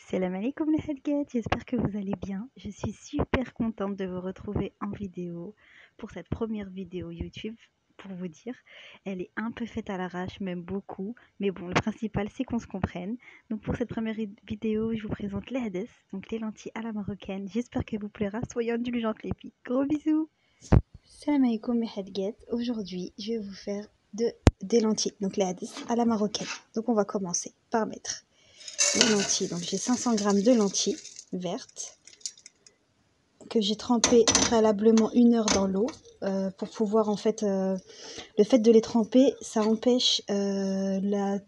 Salam alaikum les Hadget, j'espère que vous allez bien. Je suis super contente de vous retrouver en vidéo pour cette première vidéo YouTube. Pour vous dire, elle est un peu faite à l'arrache, même beaucoup. Mais bon, le principal c'est qu'on se comprenne. Donc pour cette première vidéo, je vous présente les hades, donc les lentilles à la marocaine. J'espère qu'elle vous plaira, soyez indulgentes les filles. Gros bisous. Salam alaikum les Hadget, aujourd'hui je vais vous faire des lentilles, donc les hades à la marocaine. Donc on va commencer par mettre les lentilles. Donc j'ai 500 g de lentilles vertes que j'ai trempées préalablement 1 heure dans l'eau pour pouvoir le fait de les tremper, ça empêche la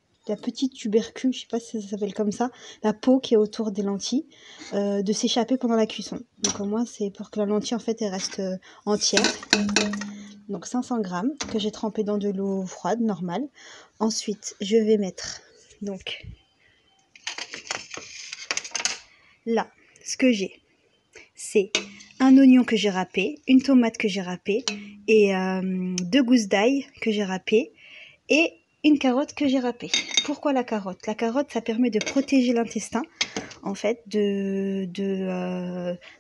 petite tubercule, je sais pas si ça s'appelle comme ça, la peau qui est autour des lentilles de s'échapper pendant la cuisson. Donc au moins c'est pour que la lentille en fait elle reste entière. Donc 500 g que j'ai trempé dans de l'eau froide normale. Ensuite je vais mettre donc là, ce que j'ai, c'est un oignon que j'ai râpé, une tomate que j'ai râpée et 2 gousses d'ail que j'ai râpées et une carotte que j'ai râpée. Pourquoi la carotte? La carotte, ça permet de protéger l'intestin, en fait, de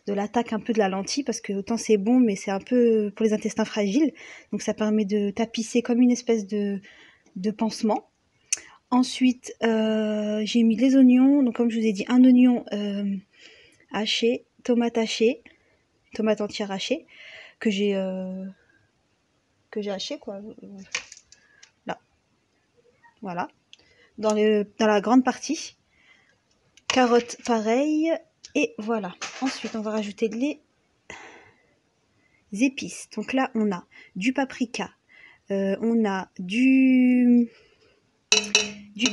l'attaque un peu de la lentille, parce que autant c'est bon, mais c'est un peu pour les intestins fragiles. Donc ça permet de tapisser comme une espèce de pansement. Ensuite, j'ai mis les oignons. Donc comme je vous ai dit, un oignon haché, tomate entière hachée, que j'ai haché quoi. Là. Voilà. Dans la grande partie. Carottes pareil. Et voilà. Ensuite, on va rajouter les épices. Donc là, on a du paprika. On a du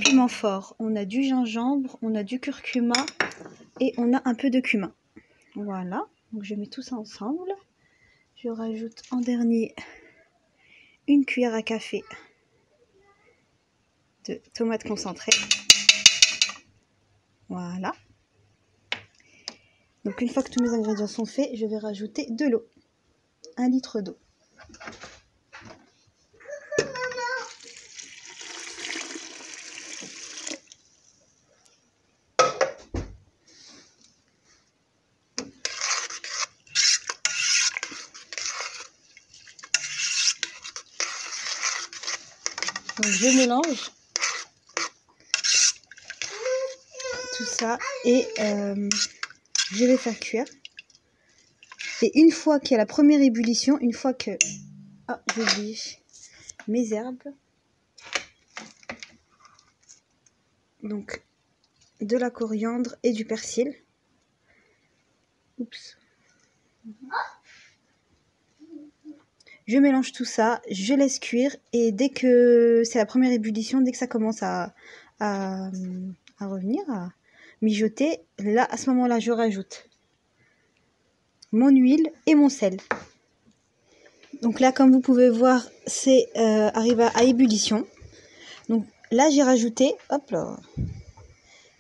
piment fort. On a du gingembre. On a du curcuma. Et on a un peu de cumin. Voilà. Donc je mets tout ça ensemble. Je rajoute en dernier une cuillère à café de tomates concentrées. Voilà. Donc une fois que tous mes ingrédients sont faits, je vais rajouter de l'eau. 1 litre d'eau. Donc je mélange tout ça et je vais faire cuire. Et une fois qu'il y a la première ébullition, une fois que... Ah, j'ai oublié mes herbes. Donc de la coriandre et du persil. Oups. Je mélange tout ça, je laisse cuire et dès que c'est la première ébullition, dès que ça commence à revenir, à mijoter, là à ce moment-là je rajoute mon huile et mon sel. Donc là comme vous pouvez voir, c'est arrivé à ébullition. Donc là j'ai rajouté, hop là,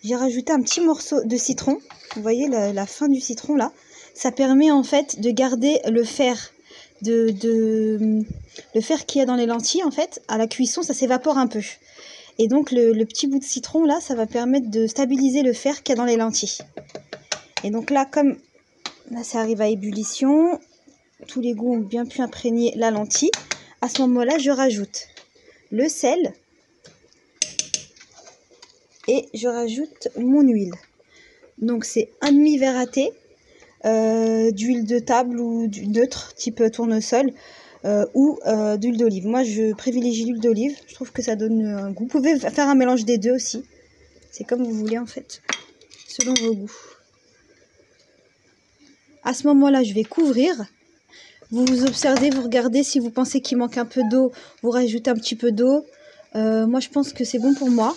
j'ai rajouté un petit morceau de citron. Vous voyez la fin du citron là, ça permet en fait de garder le fer. Le fer qu'il y a dans les lentilles en fait à la cuisson, ça s'évapore un peu et donc le petit bout de citron là, ça va permettre de stabiliser le fer qu'il y a dans les lentilles. Et donc là, comme là ça arrive à ébullition, tous les goûts ont bien pu imprégner la lentille, à ce moment là je rajoute le sel et je rajoute mon huile. Donc c'est un demi verre à thé d'huile de table ou du neutre type tournesol ou d'huile d'olive. Moi je privilégie l'huile d'olive, je trouve que ça donne un goût. Vous pouvez faire un mélange des deux aussi, c'est comme vous voulez en fait, selon vos goûts. À ce moment là je vais couvrir, vous observez, vous regardez, si vous pensez qu'il manque un peu d'eau, vous rajoutez un petit peu d'eau. Moi je pense que c'est bon pour moi.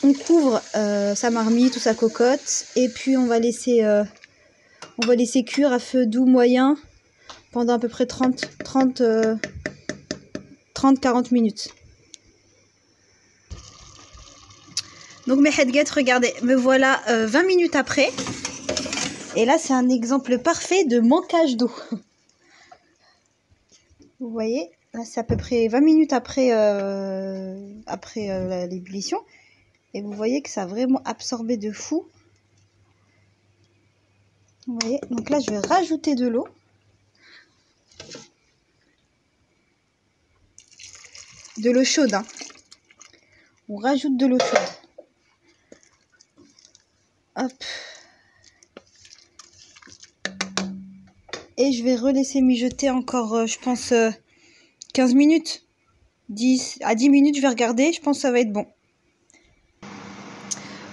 On couvre sa marmite ou sa cocotte et puis on va laisser cuire à feu doux moyen pendant à peu près 30-40 minutes. Donc mes headgets, regardez, me voilà 20 minutes après. Et là c'est un exemple parfait de manquage d'eau. Vous voyez, là c'est à peu près 20 minutes après l'ébullition. Et vous voyez que ça a vraiment absorbé de fou. Vous voyez, donc là je vais rajouter de l'eau. De l'eau chaude, hein. On rajoute de l'eau chaude. Hop. Et je vais relaisser mijoter encore, je pense, 15 minutes. 10 à 10 minutes, je vais regarder. Je pense que ça va être bon.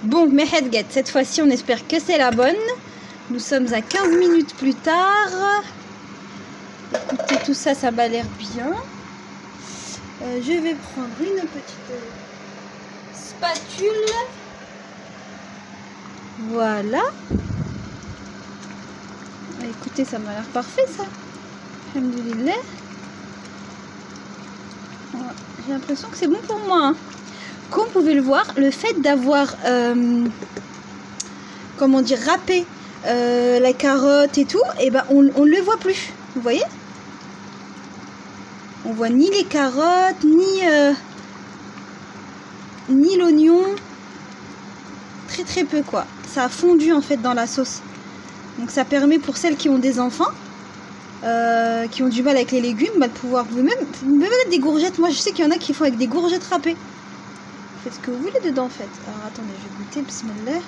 Bon, mes headgets, cette fois-ci, on espère que c'est la bonne. Nous sommes à 15 minutes plus tard. Écoutez, tout ça, ça m'a l'air bien. Je vais prendre une petite spatule. Voilà. Écoutez, ça m'a l'air parfait, ça. Alhamdoulilah. J'ai l'impression que c'est bon pour moi. Hein. Comme vous pouvez le voir, le fait d'avoir, comment dire, râpé la carotte et tout, et ben on ne le voit plus. Vous voyez? On voit ni les carottes, ni l'oignon. Très très peu quoi. Ça a fondu en fait dans la sauce. Donc ça permet pour celles qui ont des enfants, qui ont du mal avec les légumes, de pouvoir vous-même mettre des courgettes. Moi je sais qu'il y en a qui font avec des courgettes râpées. Faites ce que vous voulez dedans en fait. Alors attendez, je vais goûter, bismillah.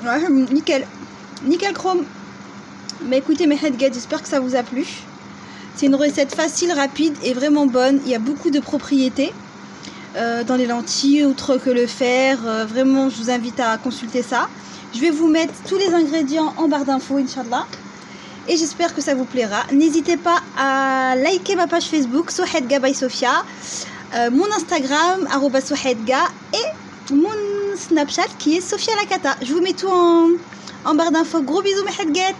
Ouais, nickel. Nickel chrome. Mais écoutez mes headgets, j'espère que ça vous a plu. C'est une recette facile, rapide et vraiment bonne. Il y a beaucoup de propriétés dans les lentilles, outre que le fer. Vraiment, je vous invite à consulter ça. Je vais vous mettre tous les ingrédients en barre d'infos, Inch'Allah. Et j'espère que ça vous plaira. N'hésitez pas à liker ma page Facebook, Souhaidga by Sofia, mon Instagram, @Souhaidga, et mon Snapchat qui est Sofia Lakata. Je vous mets tout en barre d'infos. Gros bisous mes headgets.